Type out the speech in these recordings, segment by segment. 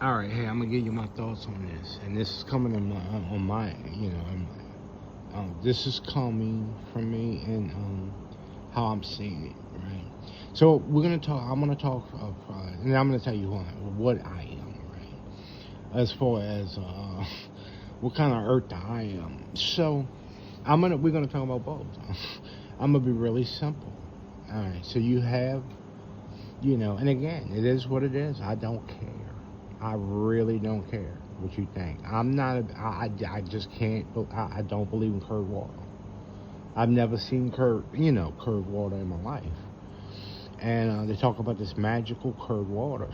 All right, hey, I'm gonna give you my thoughts on this, and this is coming on my, this is coming from me and how I'm seeing it, right? So we're gonna talk. I'm gonna talk, and I'm gonna tell you what I am, right? As far as what kind of earth I am. So we're gonna talk about both. I'm gonna be really simple. All right. So you have, and again, it is what it is. I don't care. I really don't care what you think. I'm not. I just can't. I don't believe in curved water. I've never seen curved water in my life. And they talk about this magical curved water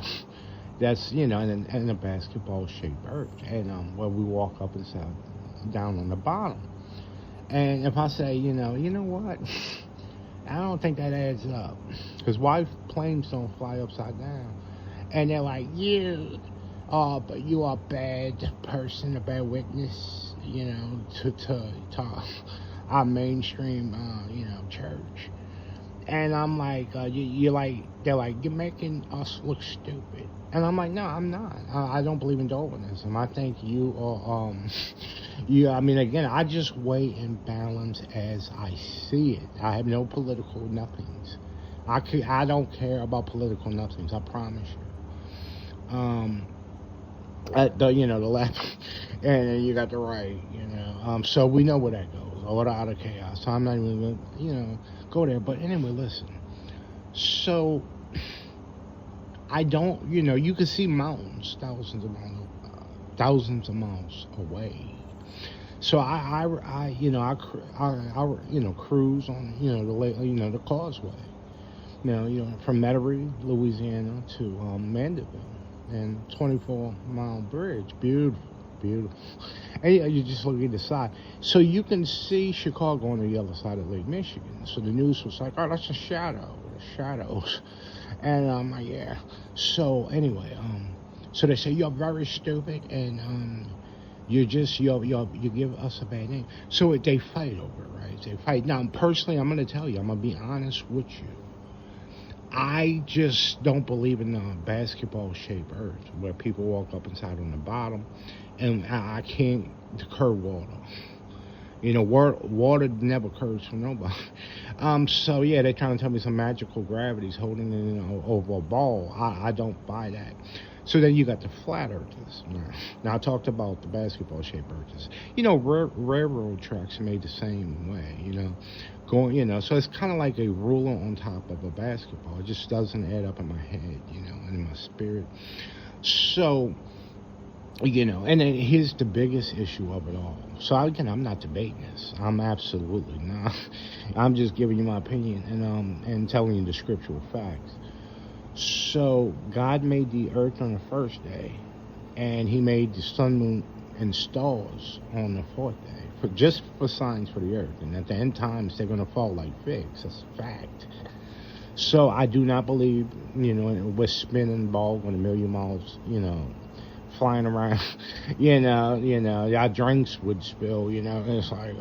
that's in a basketball shaped earth, and where we walk up and down on the bottom. And if I say, you know what, I don't think that adds up, because why planes don't fly upside down? And they're like, but you are a bad person, a bad witness, to our mainstream, church. And I'm like, they're like, you're making us look stupid. And I'm like, no, I'm not. I don't believe in Darwinism. I think you are, I mean, again, I just weigh and balance as I see it. I have no political nothings. I don't care about political nothings, I promise you. At the left, and then you got the right, so we know where that goes, order out of chaos. So I'm not even gonna, go there. But anyway, listen. So I don't, you can see mountains thousands of miles away. So I cruise on, the lake, the causeway, from Metairie, Louisiana to Mandeville, and 24-mile bridge, beautiful. And you just look at the side, so you can see Chicago on the other side of Lake Michigan. So the news was like, oh, that's a shadow, the shadows. And I'm like, yeah. So anyway, so they say you're very stupid, and you give us a bad name. So they fight over it, right? They fight. Now, personally, I'm going to tell you, I'm going to be honest with you. I just don't believe in the basketball-shaped earth where people walk up inside on the bottom, and I can't curve water. Water never curves for nobody. So yeah, they're trying to tell me some magical gravity's holding it over a ball. I don't buy that. So then you got the flat earthers. Now I talked about the basketball-shaped earthers. Railroad tracks are made the same way. So it's kind of like a ruler on top of a basketball. It just doesn't add up in my head, and in my spirit. So, and then here's the biggest issue of it all. So again, I'm not debating this. I'm absolutely not. I'm just giving you my opinion and telling you the scriptural facts. So God made the earth on the first day, and he made the sun, moon, and stars on the fourth day, just for signs for the earth. And at the end times, they're going to fall like figs. That's a fact. So I do not believe, we're spinning ball on a million miles, flying around, our drinks would spill, and it's like,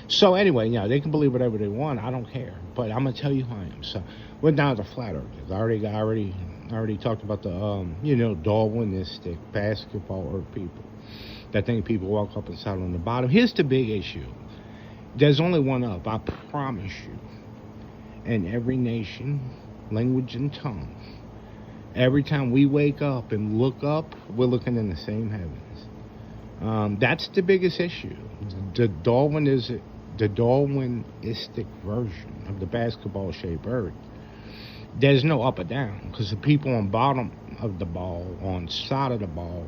so anyway, they can believe whatever they want. I don't care. But I'm going to tell you who I am. So we're down to flat earthers. I already talked about the, Darwinistic basketball earth people that think people walk up inside on the bottom. Here's the big issue. There's only one up, I promise you. In every nation, language, and tongue. Every time we wake up and look up, we're looking in the same heavens. That's the biggest issue. The Darwinistic version of the basketball-shaped earth. There's no up or down, because the people on bottom of the ball, on side of the ball,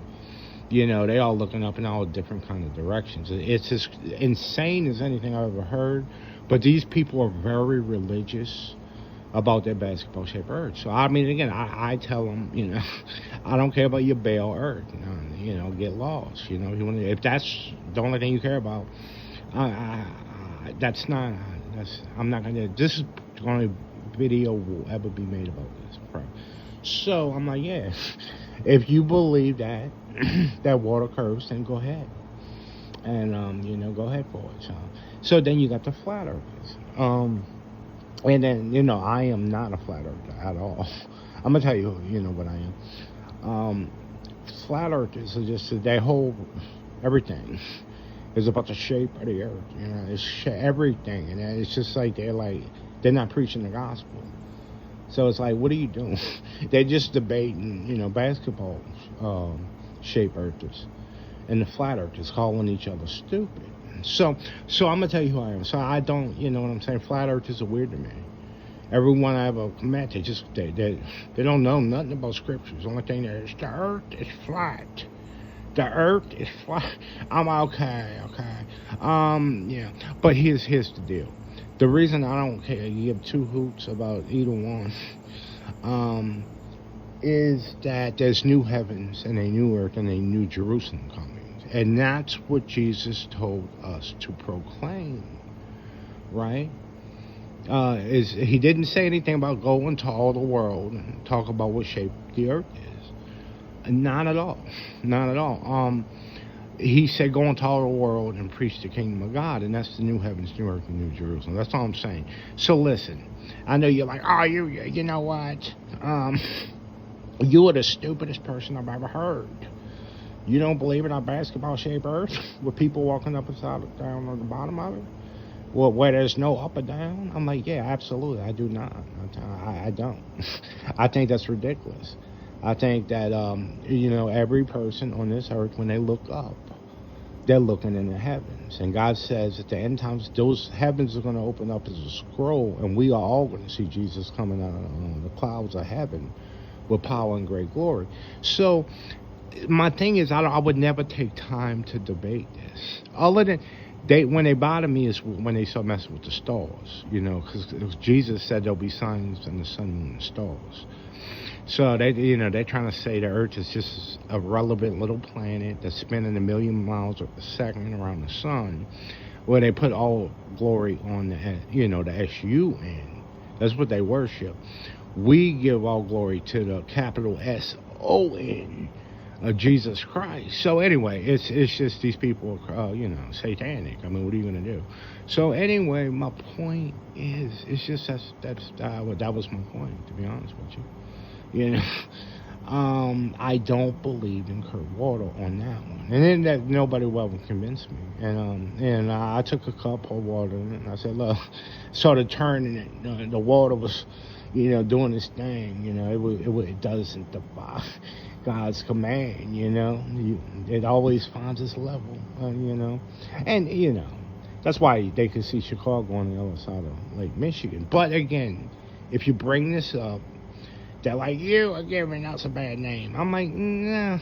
they all looking up in all different kind of directions. It's as insane as anything I've ever heard. But these people are very religious about their basketball-shaped earth. So, I mean, again, I tell them, I don't care about your Baal earth. Get lost. If that's the only thing you care about, I'm not going to, this is the only video will ever be made about this. So, I'm like, yeah, if you believe that, that water curves, then go ahead. And, go ahead for it. So then you got the flat earthers. And then, I am not a flat earther at all. I'm going to tell you, what I am. flat earthers are just, they whole, everything is about the shape of the earth. You know, it's everything. And it's just like, they're not preaching the gospel. So it's like, what are you doing? They're just debating, basketball shape earthers. And the flat earthers calling each other stupid. So I'm going to tell you who I am. So I don't, you know what I'm saying? Flat earthers are weird to me. Everyone I ever met, they don't know nothing about scriptures. The only thing there is, the earth is flat. The earth is flat. I'm okay. Yeah. But here's the deal. The reason I don't care, you give two hoots about either one, is that there's new heavens and a new earth and a new Jerusalem coming. And that's what Jesus told us to proclaim, right? He didn't say anything about going to all the world and talk about what shape the earth is. Not at all. He said go into all the world and preach the kingdom of God, and that's the new heavens, new earth, and new Jerusalem. That's all I'm saying. So listen, I know you're like, oh, you know what? You are the stupidest person I've ever heard. You don't believe in our basketball-shaped earth with people walking up and down on the bottom of it? Well, where there's no up or down? I'm like, yeah, absolutely. I do not. I don't. I think that's ridiculous. I think that, every person on this earth, when they look up, they're looking in the heavens. And God says at the end times, those heavens are going to open up as a scroll, and we are all going to see Jesus coming out of the clouds of heaven with power and great glory. So my thing is, I would never take time to debate this. Other than, when they bother me is when they start messing with the stars, because Jesus said there'll be signs in the sun, moon, and stars. So they're trying to say the Earth is just a relevant little planet that's spinning 1 million miles a second around the sun, where they put all glory on the SUN. That's what they worship. We give all glory to the capital SON. Jesus Christ. So anyway, it's just these people are, satanic. I mean, what are you going to do? So anyway, my point is, it's just that was my point, to be honest with you. I don't believe in curved water on that one. And then that nobody will ever convince me. And I took a cup of water and I said, look, started turning it. The water was, doing this thing. It doesn't defy God's command. It always finds its level. And that's why they could see Chicago on the other side of Lake Michigan. But again, if you bring this up, they're like, you are giving us a bad name. I'm like, nah,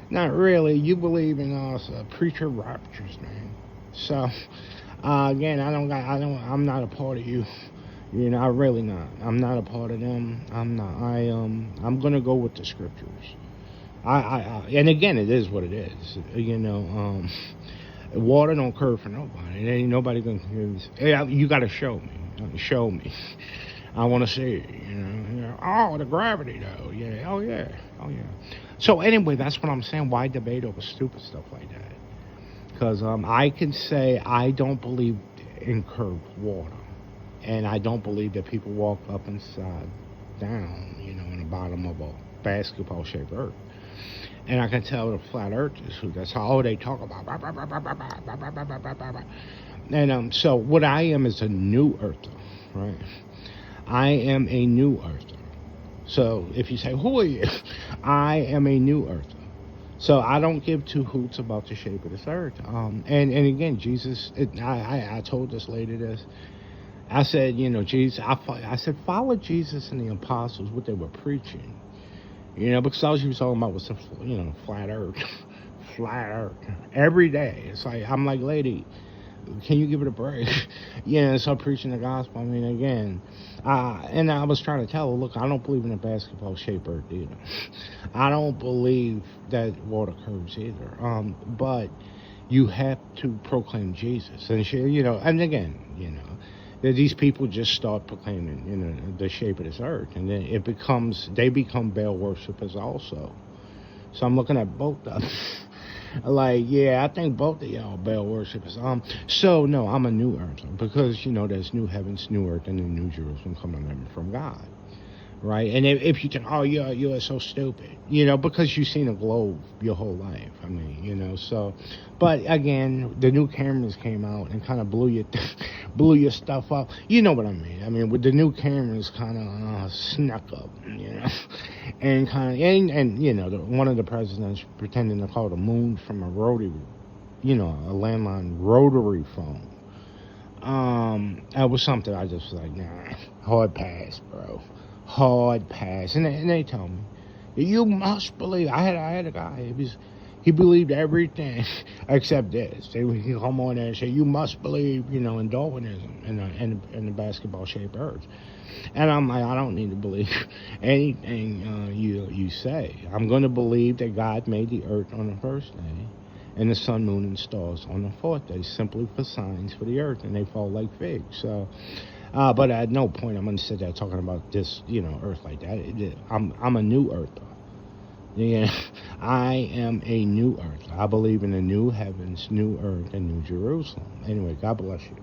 not really. You believe in us, preacher raptures, man. So, again, I'm not a part of you. I really not. I'm not a part of them. I'm not. I'm gonna go with the scriptures. And again, it is what it is. Water don't curve for nobody. There ain't nobody gonna convince. You gotta show me. Show me. I want to see it, Oh, the gravity, though. Yeah. Oh, yeah. So, anyway, that's what I'm saying. Why debate over stupid stuff like that? Because I can say I don't believe in curved water. And I don't believe that people walk up and side down, in the bottom of a basketball-shaped earth. And I can tell the flat earthers who that's all they talk about. And so what I am is a new earther, right? I am a new earther. So if you say, who are you? I am a new earther. So I don't give two hoots about the shape of this earth. And again, Jesus, I told this lady this. I said, Jesus, I said, follow Jesus and the apostles, what they were preaching. Because all she was talking about was, flat earth. Flat earth. Every day. It's like, I'm like, lady, can you give it a break? So preaching the gospel. I mean, again, and I was trying to tell her, look, I don't believe in a basketball-shaped earth either. I don't believe that water curves either. But you have to proclaim Jesus. And she, and again, these people just start proclaiming, the shape of this earth. And then they become Baal worshipers also. So I'm looking at both of them. Like, yeah, I think both of y'all Baal worshipers. So no, I'm a new earth because there's new heavens, new earth, and a new Jerusalem coming from God, right? And if you think, oh, you're so stupid, you know, because you've seen a globe your whole life. I mean, you know, so. But again, the new cameras came out and kind of blew your blew your stuff up. You know what I mean? I mean, with the new cameras, kind of snuck up, you know, and kind of and you know, one of the presidents pretending to call the moon from a rotary, you know, a landline rotary phone. That was something I just was like, nah, hard pass, bro, hard pass. And they tell me, you must believe. I had a guy. He believed everything except this. He come on there and say, you must believe, you know, in Darwinism and the basketball shaped Earth. And I'm like, I don't need to believe anything you say. I'm going to believe that God made the Earth on the first day and the sun, moon, and stars on the fourth day, simply for signs for the earth, and they fall like figs. So, but at no point I'm going to sit there talking about this, you know, earth like that. I'm a new earther. Yeah, I am a new earth. I believe in a new heavens, new earth, and new Jerusalem. Anyway, God bless you.